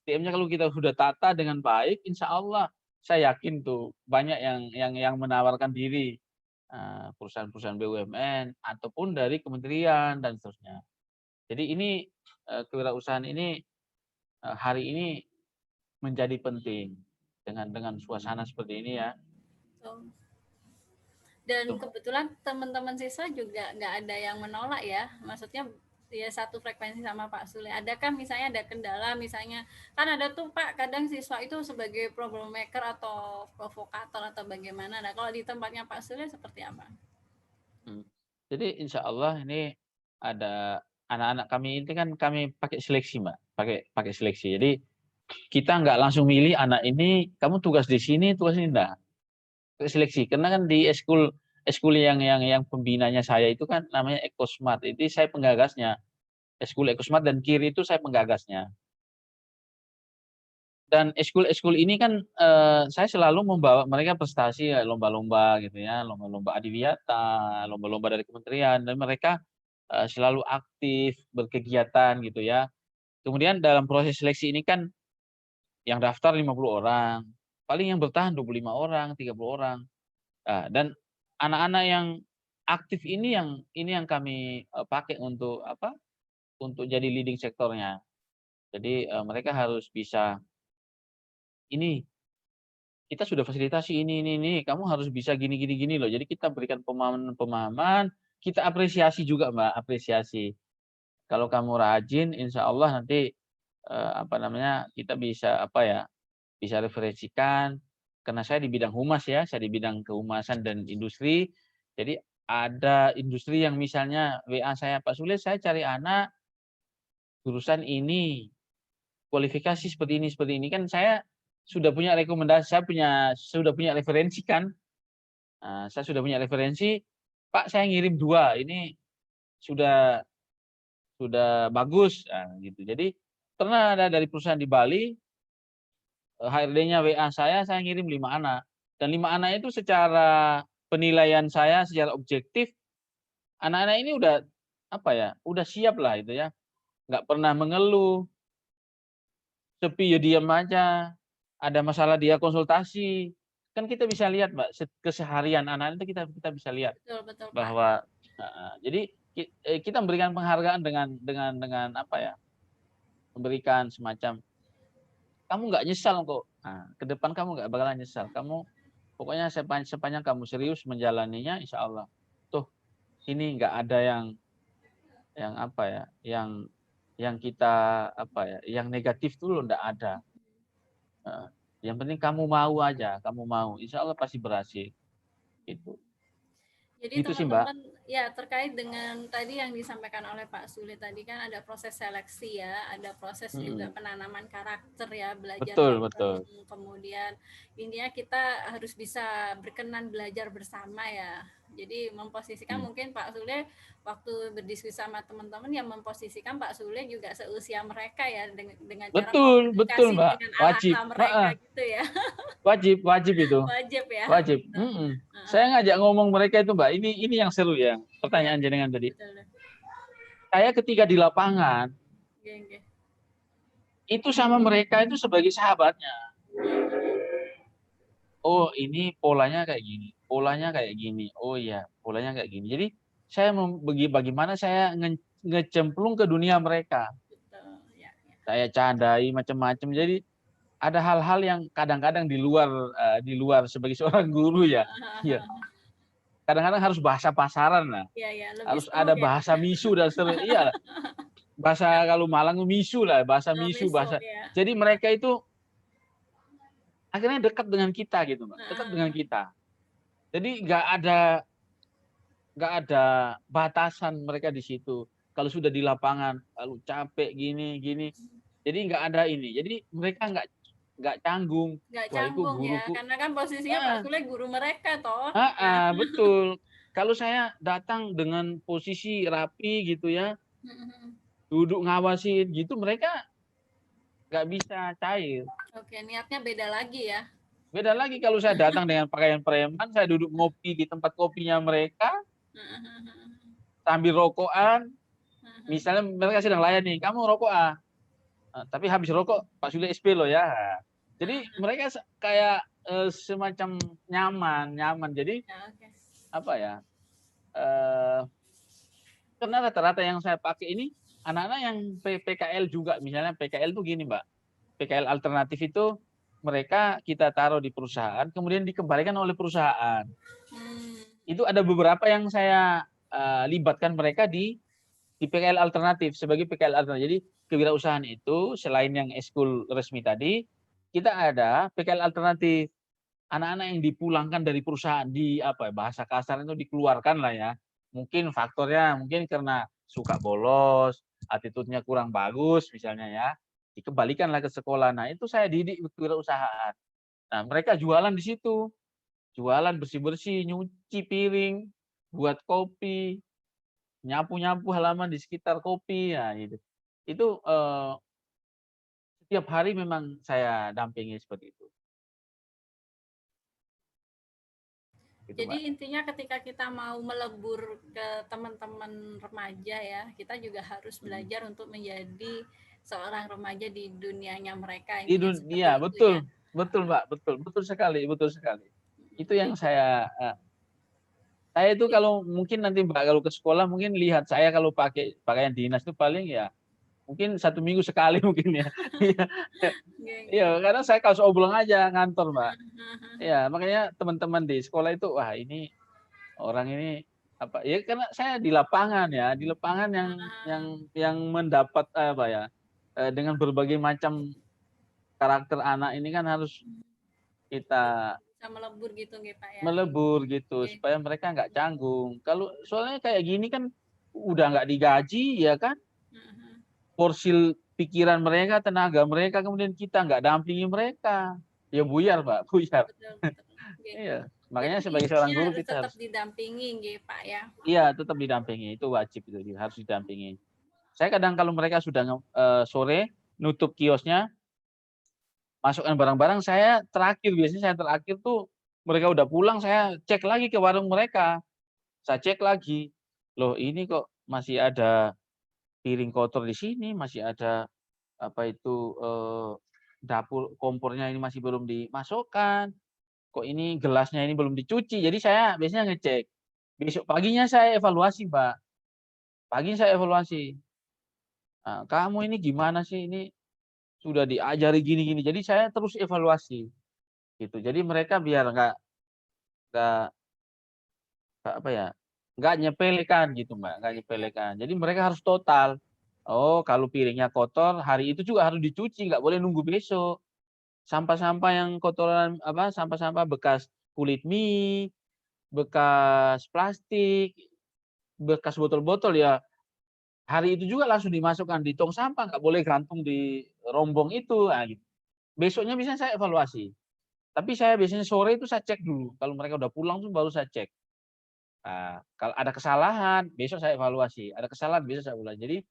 SDM-nya kalau kita sudah tata dengan baik, insya Allah saya yakin tuh banyak yang menawarkan diri, perusahaan-perusahaan BUMN ataupun dari kementerian dan seterusnya. Jadi ini kewirausahaan ini hari ini menjadi penting dengan suasana seperti ini ya. So, dan Tuh. kebetulan teman-teman siswa juga nggak ada yang menolak ya, maksudnya ya satu frekuensi sama Pak Sule. Adakah misalnya ada kendala, misalnya kan ada tuh Pak kadang siswa itu sebagai problem maker atau provokator atau bagaimana. Nah kalau di tempatnya Pak Sule seperti apa? Hmm. Jadi insya Allah ini ada anak-anak kami ini kan kami pakai seleksi, Mbak, pakai pakai seleksi. Jadi kita nggak langsung milih anak ini, kamu tugas di sini, tugas ini enggak. Pakai seleksi. Karena kan di eskul eskul yang pembinanya saya itu kan namanya Ekosmart. Itu saya penggagasnya. Eskul Ekosmart dan KIR itu saya penggagasnya. Dan eskul-eskul ini kan saya selalu membawa mereka prestasi ya, lomba-lomba gitu ya, lomba-lomba adiwiyata, lomba-lomba dari kementerian dan mereka selalu aktif berkegiatan gitu ya. Kemudian dalam proses seleksi ini kan yang daftar 50 orang, paling yang bertahan 25 orang, 30 orang. Nah, dan anak-anak yang aktif ini yang kami pakai untuk apa? Untuk jadi leading sektornya. Jadi mereka harus bisa ini kita sudah fasilitasi ini, kamu harus bisa gini gini gini loh. Jadi kita berikan pemahaman-pemahaman, kita apresiasi juga, Mbak, apresiasi. Kalau kamu rajin, insya Allah nanti apa namanya kita bisa apa ya, bisa referensikan. Karena saya di bidang humas ya, saya di bidang kehumasan dan industri. Jadi ada industri yang misalnya WA saya, Pak Sule, saya cari anak jurusan ini, kualifikasi seperti ini kan saya sudah punya rekomendasi, sudah punya referensi kan. Saya sudah punya referensi, Pak saya ngirim 2, ini sudah bagus, gitu. Jadi pernah ada dari perusahaan di Bali, HRD-nya WA saya ngirim 5 anak. Dan 5 anak itu secara penilaian saya secara objektif, anak-anak ini udah, apa ya, udah siap lah itu ya, nggak pernah mengeluh, sepi ya diam aja, ada masalah dia konsultasi. Kan kita bisa lihat, Mbak, keseharian anak itu kita bisa lihat. Betul betul Pak. Bahwa jadi kita memberikan penghargaan dengan apa ya, memberikan semacam, "Kamu nggak nyesal kok, ke depan kamu nggak bakalan nyesal. Kamu pokoknya sepanjang kamu serius menjalaninya insya Allah, tuh sini nggak ada yang apa ya, yang kita apa ya, yang negatif tuh loh nggak ada. Heeh. Yang penting kamu mau aja, kamu mau, insya Allah pasti berhasil." Gitu. Jadi Gitu sih, Mbak. teman-teman ya terkait dengan tadi yang disampaikan oleh Pak Sule tadi kan ada proses seleksi ya, ada proses juga Mhm. penanaman karakter ya, belajar Betul betul. bareng, kemudian intinya kita harus bisa berkenan belajar bersama ya. Jadi memposisikan mungkin Pak Sule waktu berdiskusi sama teman-teman yang memposisikan Pak Sule juga seusia mereka ya dengan cara Betul, betul komunikasi Mbak. dengan Wajib. anak-anak mereka Heeh, gitu ya. wajib itu. Wajib ya. Wajib. Betul. Saya ngajak ngomong mereka itu Mbak. Ini yang seru ya. Iya, Pertanyaan jenengan tadi. betul. Saya ketika di lapangan Oke, oke. itu sama mereka itu sebagai sahabatnya. Oh, ini polanya kayak gini. Polanya kayak gini. Oh iya, polanya kayak gini. Jadi saya bagaimana saya ngecemplung ke dunia mereka. Betul, ya, ya. Saya candai macam-macam. Jadi ada hal-hal yang kadang-kadang di luar sebagai seorang guru ya. Iya. Kadang-kadang harus bahasa pasaran lah. Iya, ya, lebih Harus strong ada ya. bahasa misu dan iya. Bahasa kalau Malang misu lah, bahasa misu, Misu bahasa. ya. Jadi mereka itu akhirnya dekat dengan kita gitu, Mbak. Dekat dengan kita. Jadi nggak ada batasan mereka di situ. Kalau sudah di lapangan, lalu capek gini. Jadi nggak ada ini. Jadi mereka nggak canggung. Nggak Wah, itu canggung ya, guruku. karena kan posisinya Pak Sule guru mereka toh. Betul. Kalau saya datang dengan posisi rapi gitu ya, duduk ngawasin gitu, mereka nggak bisa cair. Oke, niatnya beda lagi ya. Beda lagi kalau saya datang dengan pakaian preman, saya duduk ngopi di tempat kopinya mereka, sambil rokokan. Misalnya mereka sedang layan nih, kamu rokok tapi habis rokok Pak Sule SP loh ya. Jadi mereka kayak semacam nyaman. Jadi apa ya? Karena rata-rata yang saya pakai ini anak-anak yang PKL juga. Misalnya PKL tuh gini Mbak, PKL alternatif itu mereka kita taruh di perusahaan, kemudian dikembalikan oleh perusahaan. Itu ada beberapa yang saya libatkan mereka di PKL alternatif sebagai PKL alternatif. Jadi kewirausahaan itu selain yang eskul resmi tadi, kita ada PKL alternatif. Anak-anak yang dipulangkan dari perusahaan bahasa kasar itu dikeluarkan lah ya. Mungkin faktornya karena suka bolos, attitude-nya kurang bagus misalnya ya. Dikembalikanlah ke sekolah. Nah, itu saya didik kewirausahaan. Nah, mereka jualan di situ. Jualan bersih-bersih, nyuci piring, buat kopi, nyapu-nyapu halaman di sekitar kopi ya gitu. Itu setiap hari memang saya dampingi seperti itu. Gitu, Jadi Mbak. intinya ketika kita mau melebur ke teman-teman remaja ya, kita juga harus belajar untuk menjadi seorang remaja di dunianya mereka. Intinya seperti itu Betul. ya. Betul, Mbak. Betul sekali. Itu yang saya itu kalau mungkin nanti Mbak kalau ke sekolah mungkin lihat saya kalau pakai pakaian dinas itu paling ya mungkin 1 minggu sekali mungkin ya. Iya, karena saya kaos oblong aja ngantor, Mbak. Ya, makanya teman-teman di sekolah itu wah ini orang ini apa ya karena saya di lapangan yang mendapat dengan berbagai macam karakter anak ini kan harus kita bisa melebur gitu nggih Pak ya. melebur gitu supaya mereka nggak canggung. Kalau soalnya kayak gini kan udah nggak digaji ya kan, porsi pikiran mereka, tenaga mereka, kemudian kita nggak dampingi mereka, ya buyar Pak, buyar. Betul. Iya, makanya Jadi sebagai seorang guru harus kita tetap harus didampingi nggih Pak ya. iya tetap didampingi, itu wajib itu harus didampingi. Saya kadang kalau mereka sudah sore nutup kiosnya, masukkan barang-barang, biasanya saya terakhir tuh mereka udah pulang, saya cek lagi ke warung mereka. Saya cek lagi, loh ini kok masih ada piring kotor di sini, masih ada dapur kompornya ini masih belum dimasukkan, kok ini gelasnya ini belum dicuci. Jadi saya biasanya ngecek. Besok paginya saya evaluasi, Mbak. Pagi saya evaluasi. Nah, kamu ini gimana sih? Ini sudah diajari gini-gini. Jadi saya terus evaluasi. Gitu. Jadi mereka biar nggak nggak nyepelekan gitu Mbak, nggak nyepelekan. Jadi mereka harus total. Oh, kalau piringnya kotor, hari itu juga harus dicuci, nggak boleh nunggu besok. Sampah-sampah yang kotoran sampah-sampah bekas kulit mie, bekas plastik, bekas botol-botol ya hari itu juga langsung dimasukkan di tong sampah, nggak boleh gantung di rombong itu. Nah, gitu. Besoknya biasanya saya evaluasi. Tapi saya biasanya sore itu saya cek dulu. Kalau mereka udah pulang tuh baru saya cek. Kalau ada kesalahan, besok saya evaluasi. Ada kesalahan, besok saya ulang. Jadi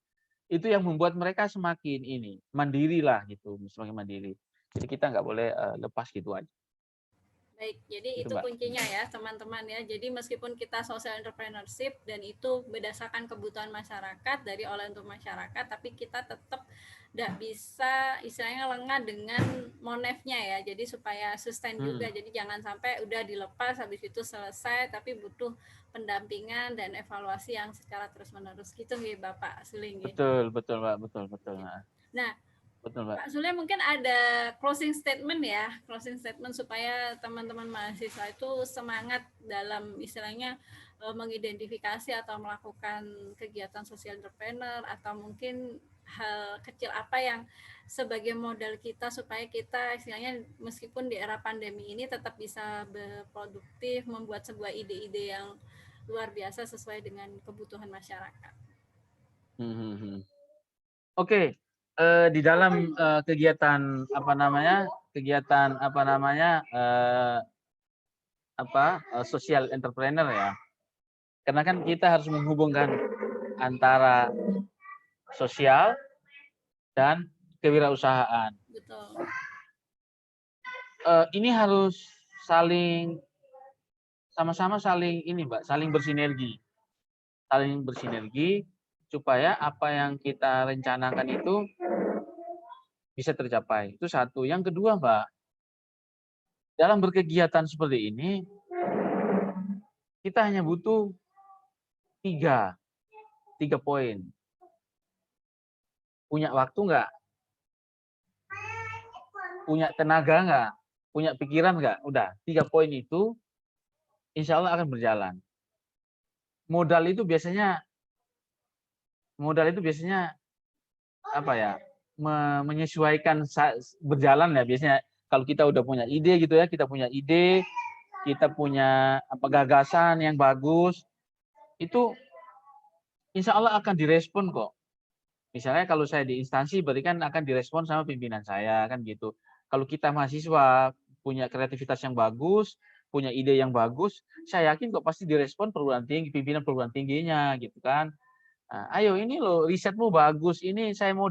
itu yang membuat mereka semakin mandiri lah gitu, semakin mandiri. Jadi kita nggak boleh lepas gitu aja. Baik, jadi Itu, itu Mbak. kuncinya ya teman-teman ya. Jadi meskipun kita social entrepreneurship dan itu berdasarkan kebutuhan masyarakat dari oleh untuk masyarakat, tapi kita tetap tidak bisa istilahnya lengah dengan monefnya ya. Jadi supaya sustain juga. Jadi jangan sampai udah dilepas habis itu selesai, tapi butuh pendampingan dan evaluasi yang secara terus-menerus gitu ya Bapak Suling. Betul, Mbak, betul. Nah, betul, Mbak. Pak Sule mungkin ada closing statement ya, closing statement supaya teman-teman mahasiswa itu semangat dalam istilahnya mengidentifikasi atau melakukan kegiatan social entrepreneur atau mungkin hal kecil apa yang sebagai modal kita supaya kita istilahnya meskipun di era pandemi ini tetap bisa berproduktif, membuat sebuah ide-ide yang luar biasa sesuai dengan kebutuhan masyarakat. Oke. Di dalam kegiatan social entrepreneur ya, karena kan kita harus menghubungkan antara sosial dan kewirausahaan. Betul. Ini harus sama-sama saling Mbak, saling bersinergi supaya apa yang kita rencanakan itu bisa tercapai. Itu satu. Yang kedua, Mbak, dalam berkegiatan seperti ini, kita hanya butuh tiga poin. Punya waktu nggak? Punya tenaga nggak? Punya pikiran nggak? Udah, 3 poin itu insya Allah akan berjalan. Modal itu biasanya apa ya? Menyesuaikan berjalan ya biasanya. Kalau kita udah punya ide gitu ya, kita punya gagasan yang bagus, itu insya Allah akan direspon kok. Misalnya kalau saya di instansi, berarti kan akan direspon sama pimpinan saya kan gitu. Kalau kita mahasiswa punya kreativitas yang bagus, punya ide yang bagus, saya yakin kok pasti direspon pimpinan perguruan tingginya gitu kan. Nah, ayo ini loh risetmu bagus, ini saya mau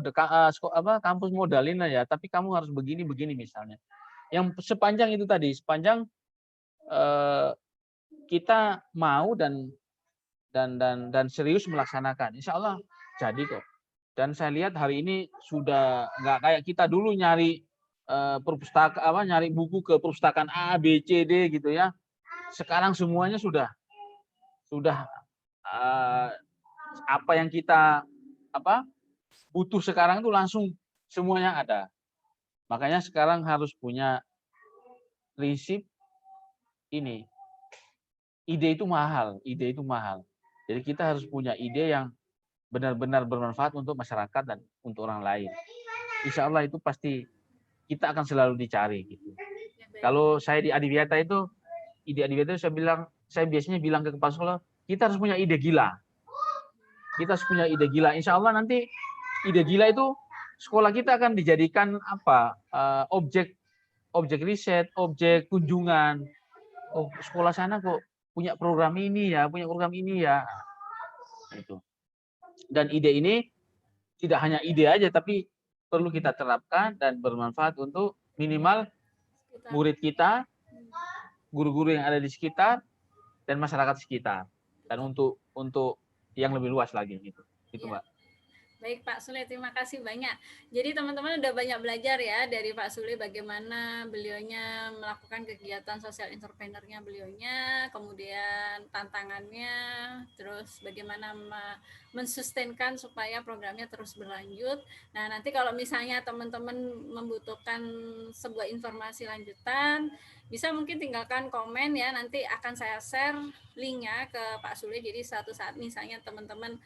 kampus modalin ya, tapi kamu harus begini misalnya. Yang sepanjang kita mau dan serius melaksanakan, insya Allah jadi kok. Dan saya lihat hari ini sudah nggak kayak kita dulu nyari nyari buku ke perpustakaan A, B, C, D gitu ya. Sekarang semuanya sudah apa yang kita butuh sekarang itu langsung semuanya ada. Makanya sekarang harus punya prinsip ini. Ide itu mahal. Jadi kita harus punya ide yang benar-benar bermanfaat untuk masyarakat dan untuk orang lain. Insya Allah itu pasti kita akan selalu dicari gitu. Kalau saya di Adiwiyata itu, saya biasanya bilang ke kepala sekolah, kita harus punya ide gila. Insya Allah nanti ide gila itu sekolah kita akan dijadikan objek riset, objek kunjungan. Oh, sekolah sana kok punya program ini ya. Itu. Dan ide ini tidak hanya ide aja, tapi perlu kita terapkan dan bermanfaat untuk minimal murid kita, guru-guru yang ada di sekitar, dan masyarakat sekitar. Dan untuk yang lebih luas lagi gitu. Itu, Mbak. Baik Pak Sule, terima kasih banyak. Jadi teman-teman udah banyak belajar ya dari Pak Sule bagaimana beliaunya melakukan kegiatan sosial entrepreneur-nya beliaunya, kemudian tantangannya, terus bagaimana mensustainkan supaya programnya terus berlanjut. Nah, nanti kalau misalnya teman-teman membutuhkan sebuah informasi lanjutan, bisa mungkin tinggalkan komen ya, nanti akan saya share linknya ke Pak Sule. Jadi suatu saat misalnya teman-teman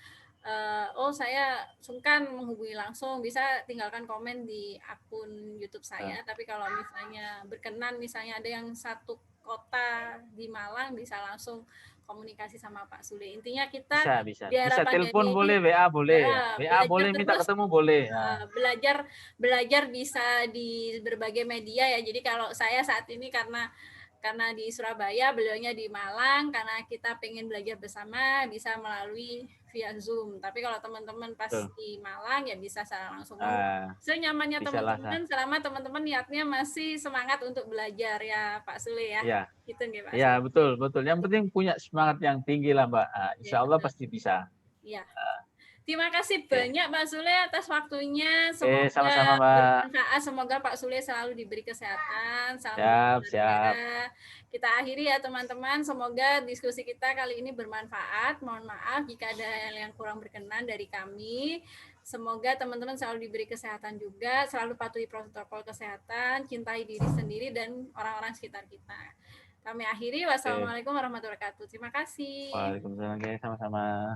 saya sungkan menghubungi langsung, bisa tinggalkan komen di akun YouTube saya. Tapi kalau misalnya berkenan, misalnya ada yang satu kota di Malang, bisa langsung komunikasi sama Pak Sule. Intinya kita bisa telepon boleh, WA boleh, WA boleh, minta ketemu boleh. Belajar bisa di berbagai media ya. Jadi kalau saya saat ini karena karena di Surabaya, beliaunya di Malang, karena kita pengen belajar bersama bisa melalui via Zoom. Tapi kalau teman-teman pas Betul. di Malang ya bisa secara langsung. Ah, Senyamannya bisa lah, teman-teman selama teman-teman niatnya masih semangat untuk belajar ya Pak Sule ya. Iya, Gitu nggih Pak iya Sule. betul betul. Yang penting punya semangat yang tinggi lah Mbak. Ah, Ya, insya Allah betul. pasti bisa. Iya. Terima kasih Oke. banyak Pak Sule atas waktunya. Oke, Semoga sama-sama Mbak. bermanfaat. Semoga Pak Sule selalu diberi kesehatan. Salam Siap, siap. keluarga. Kita akhiri ya teman-teman. Semoga diskusi kita kali ini bermanfaat. Mohon maaf jika ada yang kurang berkenan dari kami. Semoga teman-teman selalu diberi kesehatan juga, selalu patuhi protokol kesehatan, cintai diri sendiri dan orang-orang sekitar kita. Kami akhiri. Wassalamualaikum warahmatullahi wabarakatuh. Terima kasih. Waalaikumsalam. Oke, sama-sama.